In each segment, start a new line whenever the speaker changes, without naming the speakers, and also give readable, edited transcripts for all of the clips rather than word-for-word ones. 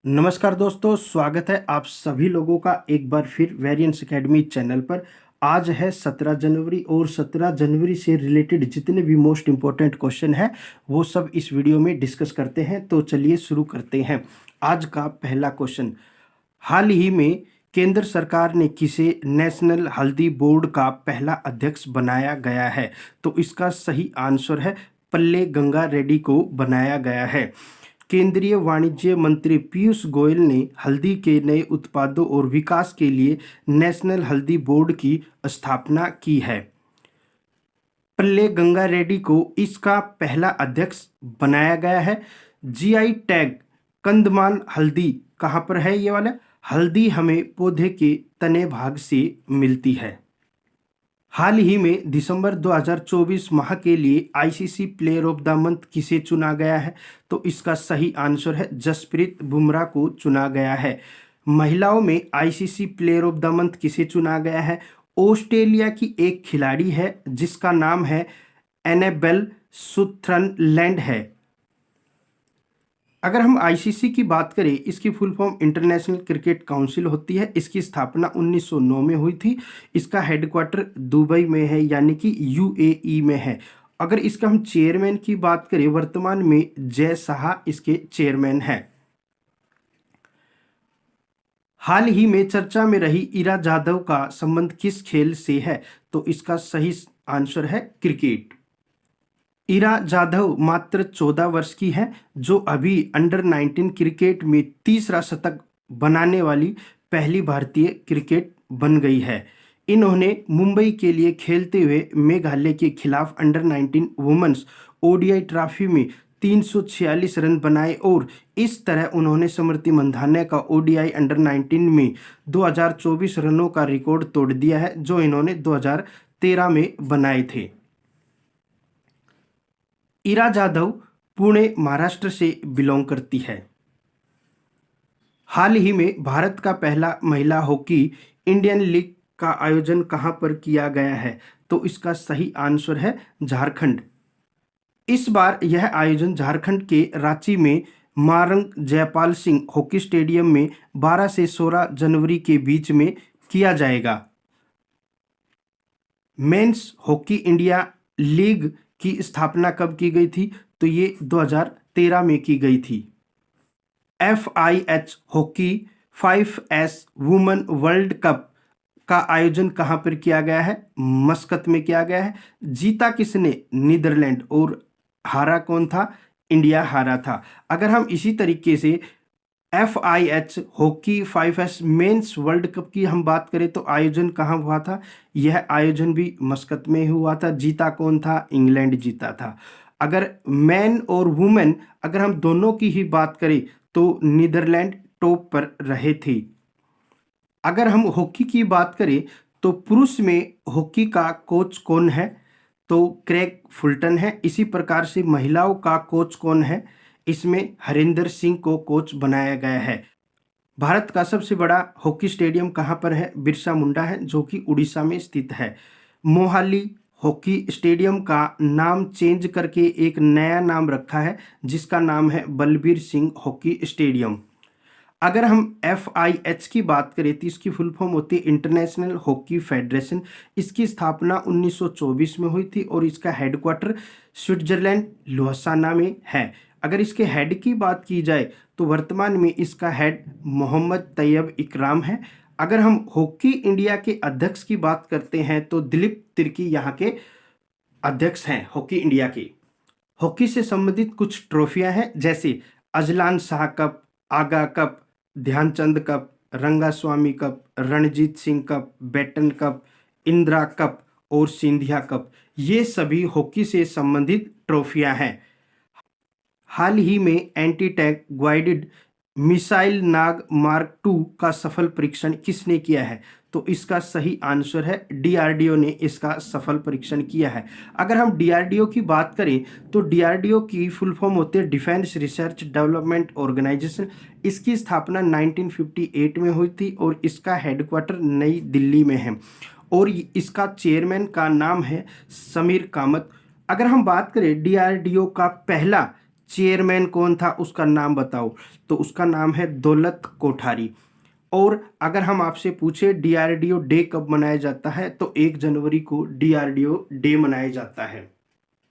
नमस्कार दोस्तों, स्वागत है आप सभी लोगों का एक बार फिर वेरिएंस एकेडमी चैनल पर। आज है 17 जनवरी और 17 जनवरी से रिलेटेड जितने भी मोस्ट इम्पोर्टेंट क्वेश्चन हैं वो सब इस वीडियो में डिस्कस करते हैं। तो चलिए शुरू करते हैं। आज का पहला क्वेश्चन, हाल ही में केंद्र सरकार ने किसे नेशनल हल्दी बोर्ड का पहला अध्यक्ष बनाया गया है? तो इसका सही आंसर है पल्ले गंगा रेड्डी को बनाया गया है। केंद्रीय वाणिज्य मंत्री पीयूष गोयल ने हल्दी के नए उत्पादों और विकास के लिए नेशनल हल्दी बोर्ड की स्थापना की है। पल्ले गंगा रेड्डी को इसका पहला अध्यक्ष बनाया गया है। जीआई टैग कंदमान हल्दी कहाँ पर है? ये वाला हल्दी हमें पौधे के तने भाग से मिलती है। हाल ही में दिसंबर 2024 माह के लिए ICC player of the month किसे चुना गया है? तो इसका सही आंसर है जसप्रीत बुमराह को चुना गया है। महिलाओं में ICC player of the month किसे चुना गया है? ऑस्ट्रेलिया की एक खिलाड़ी है जिसका नाम है एनेबेल सुथरलैंड है। अगर हम आईसीसी की बात करें, इसकी full form international cricket council होती है। इसकी स्थापना 1909 में हुई थी। इसका हेडक्वार्टर दुबई में है, यानी कि यूएई में है। अगर इसका हम चेयरमैन की बात करें, वर्तमान में जय शाह इसके चेयरमैन हैं। हाल ही में चर्चा में रही इरा जाधव का संबंध किस खेल से है? तो इसका सही आंसर है क्रिकेट। इरा जाधव मात्र 14 वर्ष की है, जो अभी अंडर 19 क्रिकेट में तीसरा शतक बनाने वाली पहली भारतीय क्रिकेट बन गई है। इन्होंने मुंबई के लिए खेलते हुए मेघालय के खिलाफ अंडर 19 वुमेन्स ओडीआई ट्रॉफी में 346 रन बनाए और इस तरह उन्होंने स्मृति मंधाना का ओडीआई अंडर 19 में 2024 रनों का रिकॉर्ड तोड़ दिया है, जो इन्होंने 2013 में बनाए थे। इरा जाधव पुणे महाराष्ट्र से बिलोंग करती है। हाल ही में भारत का पहला महिला हॉकी इंडियन लीग का आयोजन कहां पर किया गया है? तो इसका सही आंसर है झारखंड। इस बार यह आयोजन झारखंड के रांची में मारंग जयपाल सिंह हॉकी स्टेडियम में 12 से 16 जनवरी के बीच में किया जाएगा। मेंस हॉकी इंडिया लीग की स्थापना कब की गई थी? तो ये 2013 में की गई थी। FIH hockey 5S women world cup का आयोजन कहां पर किया गया है? मस्कत में किया गया है। जीता किसने? नीदरलैंड। और हारा कौन था? इंडिया हारा था। अगर हम इसी तरीके से FIH hockey 5S mains world cup की हम बात करें तो आयोजन कहाँ हुआ था? यह आयोजन भी मस्कत में हुआ था। जीता कौन था? इंग्लैंड जीता था। अगर मैन और वुमेन अगर हम दोनों की ही बात करें तो नीदरलैंड टॉप पर रहे थे। अगर हम हॉकी की बात करें तो पुरुष में हॉकी का कोच कौन है? तो क्रेग फुलटन है। इसी प्रकार से महिलाओं का कोच कौन है? इसमें हरिंदर सिंह को कोच बनाया गया है। भारत का सबसे बड़ा हॉकी स्टेडियम कहाँ पर है? बिरसा मुंडा है, जो कि उड़ीसा में स्थित है। मोहाली हॉकी स्टेडियम का नाम चेंज करके एक नया नाम रखा है, जिसका नाम है बलबीर सिंह हॉकी स्टेडियम। अगर हम FIH की बात करें तो इसकी फुल फॉर्म होती है इंटरनेशनल हॉकी फेडरेशन। इसकी स्थापना 1924 में हुई थी और इसका हेडक्वार्टर स्विट्जरलैंड लुसाना में है। अगर इसके हेड की बात की जाए तो वर्तमान में इसका हेड मोहम्मद तैयब इकराम है। अगर हम हॉकी इंडिया के अध्यक्ष की बात करते हैं तो दिलीप तिर्की यहाँ के अध्यक्ष हैं हॉकी इंडिया के। हॉकी से संबंधित कुछ ट्रॉफियां हैं, जैसे Azlan Shah cup, Aga cup, Dhyanchand cup, Rangaswamy cup, Ranjit Singh cup, Beighton cup, Indira cup और सिंधिया कप। ये सभी हॉकी से संबंधित ट्रॉफियां हैं। हाल ही में एंटी टैंक गाइडेड मिसाइल नाग मार्क 2 का सफल परीक्षण किसने किया है? तो इसका सही आंसर है डीआरडीओ ने इसका सफल परीक्षण किया है। अगर हम डीआरडीओ की बात करें तो डीआरडीओ की फुल फॉर्म होती है डिफेंस रिसर्च डेवलपमेंट ऑर्गेनाइजेशन। इसकी स्थापना 1958 में हुई थी और इसका हेडक्वार्टर नई दिल्ली में है और इसका चेयरमैन का नाम है समीर कामत। अगर हम बात करें डीआरडीओ का पहला चेयरमैन कौन था, उसका नाम बताओ। तो उसका नाम है दौलत कोठारी। और अगर हम आपसे पूछे डीआरडीओ डे कब मनाया जाता है, तो 1 जनवरी को डीआरडीओ डे मनाया जाता है।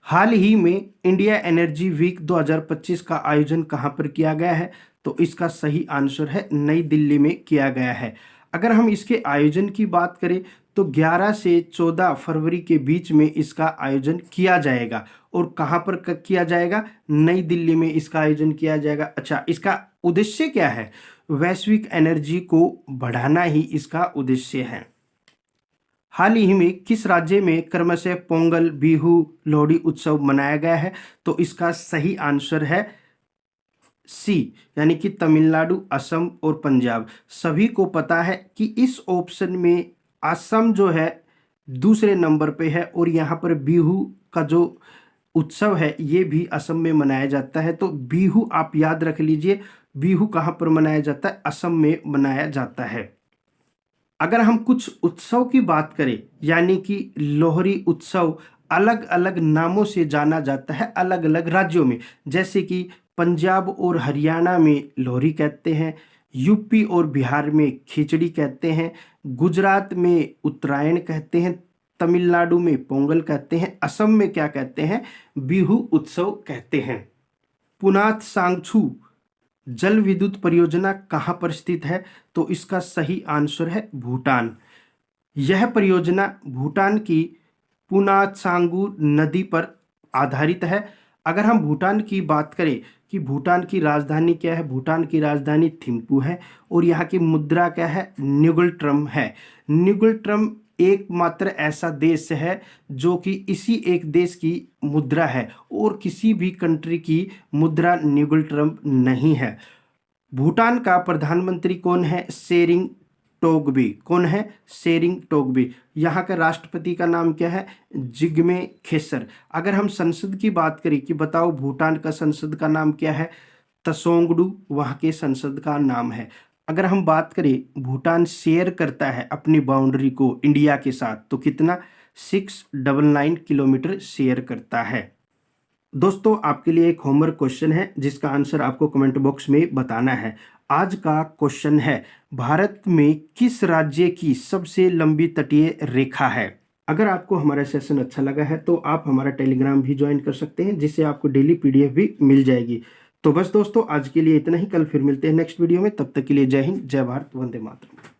हाल ही में इंडिया एनर्जी वीक 2025 का आयोजन कहाँ पर किया गया है, तो इसका सही आंसर है नई दिल्ली में किया गया है। अगर हम इसके आयोजन की बात करें तो 11 से 14 फरवरी के बीच में इसका आयोजन किया जाएगा। और कहाँ पर किया जाएगा, नई दिल्ली में इसका आयोजन किया जाएगा। अच्छा, इसका उद्देश्य क्या है, वैश्विक एनर्जी को बढ़ाना ही इसका उद्देश्य है। हाल ही में किस राज्य में क्रमशः पोंगल, बिहू, लोहड़ी उत्सव मनाया गया है, तो इसका सही आंसर है सी, यानी कि तमिलनाडु, असम और पंजाब। सभी को पता है कि इस ऑप्शन में असम जो है दूसरे नंबर पे है, और यहाँ पर बिहू का जो उत्सव है ये भी असम में मनाया जाता है। तो बिहू आप याद रख लीजिए, बिहू कहाँ पर मनाया जाता है, असम में मनाया जाता है। अगर हम कुछ उत्सव की बात करें, यानी कि लोहड़ी उत्सव अलग अलग नामों से जाना जाता है अलग अलग राज्यों में। जैसे कि पंजाब और हरियाणा में लोहड़ी कहते हैं, यूपी और बिहार में खिचड़ी कहते हैं, गुजरात में उत्तरायण कहते हैं, तमिलनाडु में पोंगल कहते हैं, असम में क्या कहते हैं, बिहू उत्सव कहते हैं। पुनात सांगछू जल विद्युत परियोजना कहाँ पर स्थित है, तो इसका सही आंसर है भूटान। यह परियोजना भूटान की पुनातसांगू नदी पर आधारित है। अगर हम भूटान की बात करें कि भूटान की राजधानी क्या है, भूटान की राजधानी थिम्पू है, और यहाँ की मुद्रा क्या है, न्यूगल ट्रम है। न्यूगल ट्रम एकमात्र ऐसा देश है जो कि इसी एक देश की मुद्रा है, और किसी भी कंट्री की मुद्रा न्यूगल ट्रम नहीं है। भूटान का प्रधानमंत्री कौन है, शेरिंग टोगबे। कौन है, शेरिंग टोगबे। यहाँ का राष्ट्रपति का नाम क्या है, जिग्मे खेसर। अगर हम संसद की बात करें कि बताओ भूटान का संसद का नाम क्या है, तसोंगडू वहाँ के संसद का नाम है। अगर हम बात करें भूटान शेयर करता है अपनी बाउंड्री को इंडिया के साथ, तो कितना, 699 किलोमीटर शेयर करता है। दोस्तों, आपके लिए एक होमवर्क क्वेश्चन है जिसका आंसर आपको कमेंट बॉक्स में बताना है। आज का क्वेश्चन है, भारत में किस राज्य की सबसे लंबी तटीय रेखा है। अगर आपको हमारा सेशन अच्छा लगा है तो आप हमारा टेलीग्राम भी ज्वाइन कर सकते हैं, जिससे आपको डेली पीडीएफ भी मिल जाएगी। तो बस दोस्तों, आज के लिए इतना ही। कल फिर मिलते हैं नेक्स्ट वीडियो में। तब तक के लिए जय हिंद, जय भारत, वंदे मातरम।